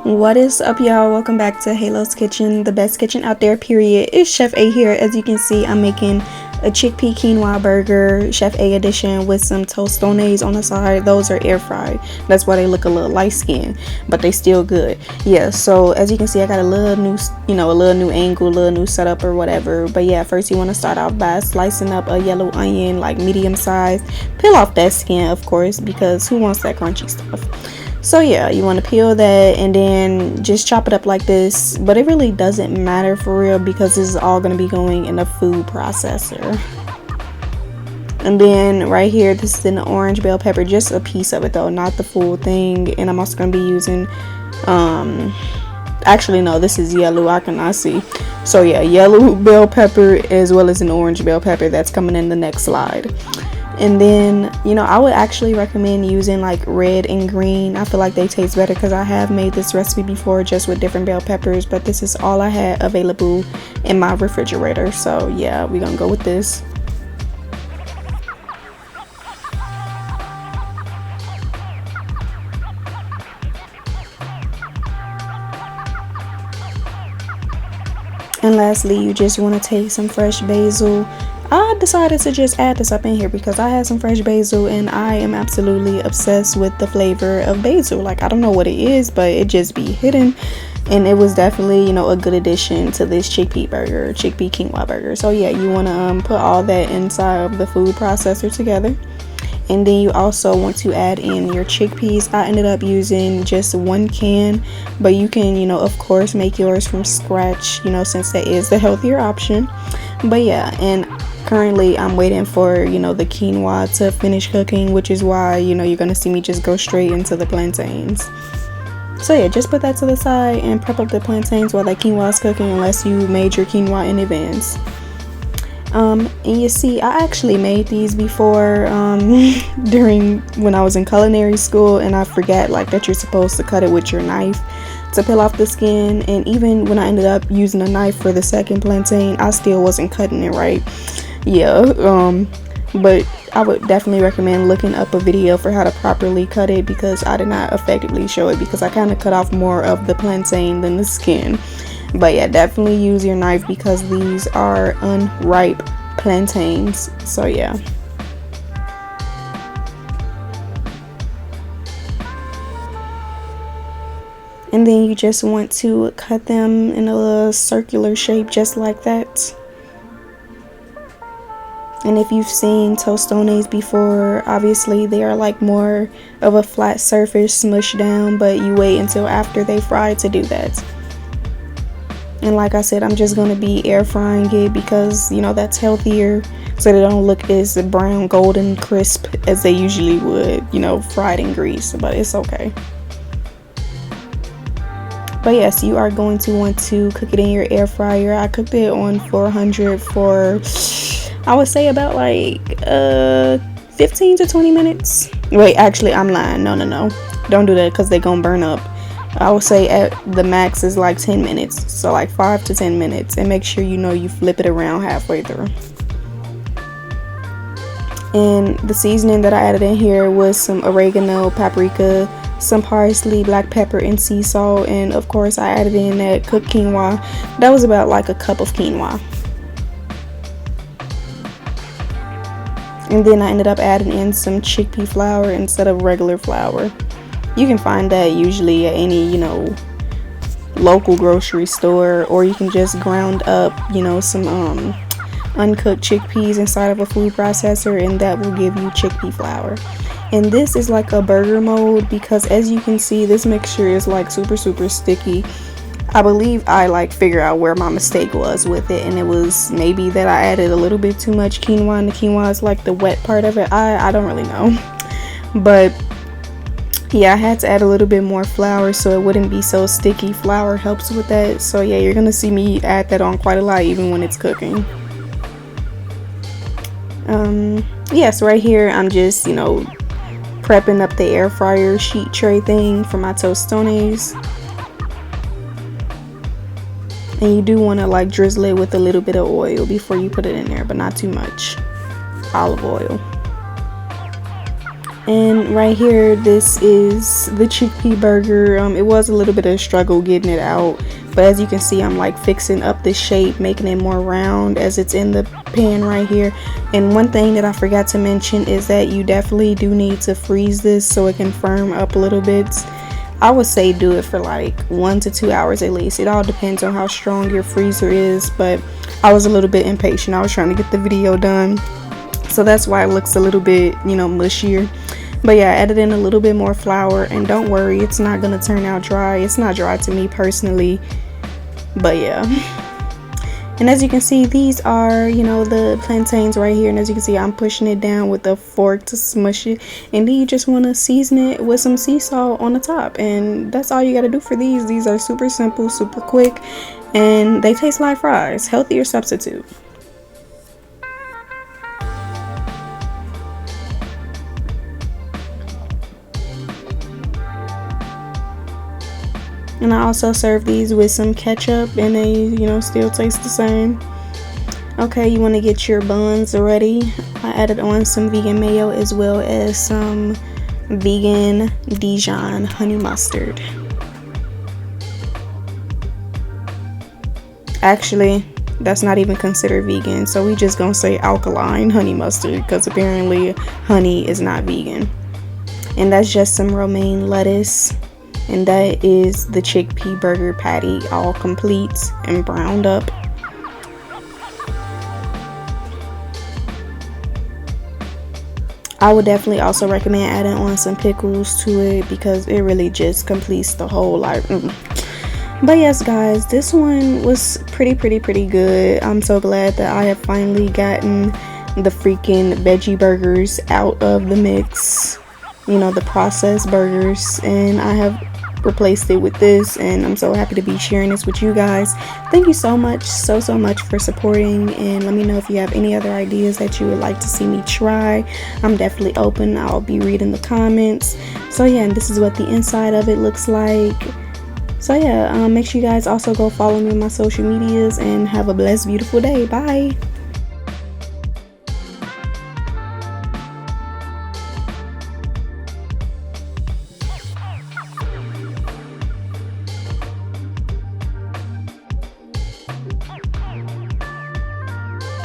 What is up, y'all? Welcome back to Halo's Kitchen, the best kitchen out there, period. It's Chef A here. As you can see, I'm making a chickpea quinoa burger, Chef A edition, with some Tostones on the side. Those are air fried. That's why they look a little light skinned, but they still good. Yeah, so as you can see, I got a little new, a little new angle, a little new setup or whatever. But yeah, first you want to start off by slicing up a yellow onion, like medium size. Peel off that skin, of course, because who wants that crunchy stuff? So yeah, you want to peel that and then just chop it up like this, but it really doesn't matter for real because this is all going to be going in a food processor. And then right here, this is an orange bell pepper, just a piece of it though, not the full thing. And I'm also going to be using actually no, this is yellow, I cannot see. So yeah, yellow bell pepper as well as an orange bell pepper. That's coming in the next slide. And then, I would actually recommend using like red and green. I feel like they taste better because I have made this recipe before just with different bell peppers, but this is all I had available in my refrigerator. So yeah, we're gonna go with this. And lastly, you just want to take some fresh basil. I decided to just add this up in here because I had some fresh basil and I am absolutely obsessed with the flavor of basil. Like, I don't know what it is, but it just be hidden. And it was definitely, a good addition to this chickpea quinoa burger. So yeah, you want to put all that inside of the food processor together. And then you also want to add in your chickpeas. I ended up using just 1 can, but you can, of course, make yours from scratch, since that is the healthier option. But yeah, and currently I'm waiting for, the quinoa to finish cooking, which is why, you're going to see me just go straight into the plantains. So yeah, just put that to the side and prep up the plantains while that quinoa is cooking, unless you made your quinoa in advance. And you see, I actually made these before during when I was in culinary school, and I forgot like that you're supposed to cut it with your knife to peel off the skin. And even when I ended up using a knife for the second plantain, I still wasn't cutting it right. Yeah, but I would definitely recommend looking up a video for how to properly cut it, because I did not effectively show it because I kind of cut off more of the plantain than the skin. But yeah, definitely use your knife because these are unripe plantains. So yeah. And then you just want to cut them in a little circular shape just like that. And if you've seen Tostones before, obviously they are like more of a flat surface smushed down, but you wait until after they fry to do that. And like I said, I'm just going to be air frying it because, that's healthier, so they don't look as brown, golden, crisp as they usually would, fried in grease, but it's okay. But yes, you are going to want to cook it in your air fryer. I cooked it on 400 for, I would say, about like 15 to 20 minutes. Wait, actually, I'm lying. No. Don't do that because they're going to burn up. I would say at the max is like 10 minutes. So like 5 to 10 minutes. And make sure you flip it around halfway through. And the seasoning that I added in here was some oregano, paprika, some parsley, black pepper, and sea salt. And of course I added in that cooked quinoa. That was about like a cup of quinoa. And then I ended up adding in some chickpea flour instead of regular flour. You can find that usually at any, local grocery store, or you can just ground up, some uncooked chickpeas inside of a food processor, and that will give you chickpea flour. And this is like a burger mold because, as you can see, this mixture is like super sticky. I believe I figured out where my mistake was with it, and it was maybe that I added a little bit too much quinoa, and the quinoa is like the wet part of it. I don't really know, but yeah, I had to add a little bit more flour so it wouldn't be so sticky. Flour helps with that. So yeah, you're gonna see me add that on quite a lot even when it's cooking. So right here I'm just prepping up the air fryer sheet tray thing for my Tostones. And you do want to drizzle it with a little bit of oil before you put it in there, but not too much. Olive oil. And right here, this is the chickpea burger. It was a little bit of a struggle getting it out, but as you can see, I'm like fixing up the shape, making it more round as it's in the pan right here. And one thing that I forgot to mention is that you definitely do need to freeze this so it can firm up a little bit. I would say do it for like 1 to 2 hours at least. It all depends on how strong your freezer is, but I was a little bit impatient. I was trying to get the video done, so that's why it looks a little bit, you know, mushier. But yeah, I added in a little bit more flour, and don't worry, it's not gonna turn out dry. It's not dry to me personally, but yeah. And as you can see, these are, you know, the plantains right here. And as you can see, I'm pushing it down with a fork to smush it. And then you just want to season it with some sea salt on the top. And that's all you got to do for these. These are super simple, super quick, and they taste like fries. Healthier substitute. And I also serve these with some ketchup, and they, you know, still taste the same. Okay, you want to get your buns ready. I added on some vegan mayo as well as some vegan Dijon honey mustard. Actually, that's not even considered vegan, so we just gonna say alkaline honey mustard because apparently honey is not vegan. And that's just some romaine lettuce. And that is the chickpea burger patty, all complete and browned up. I would definitely also recommend adding on some pickles to it because it really just completes the whole like. But yes, guys, this one was pretty good. I'm so glad that I have finally gotten the freaking veggie burgers out of the mix, you know, the processed burgers, and I have replaced it with this, and I'm so happy to be sharing this with you guys. Thank you so much, so much for supporting, and let me know if you have any other ideas that you would like to see me try. I'm definitely open. I'll be reading the comments. So yeah, and this is what the inside of it looks like. So yeah, make sure you guys also go follow me on my social medias, and have a blessed, beautiful day. Bye.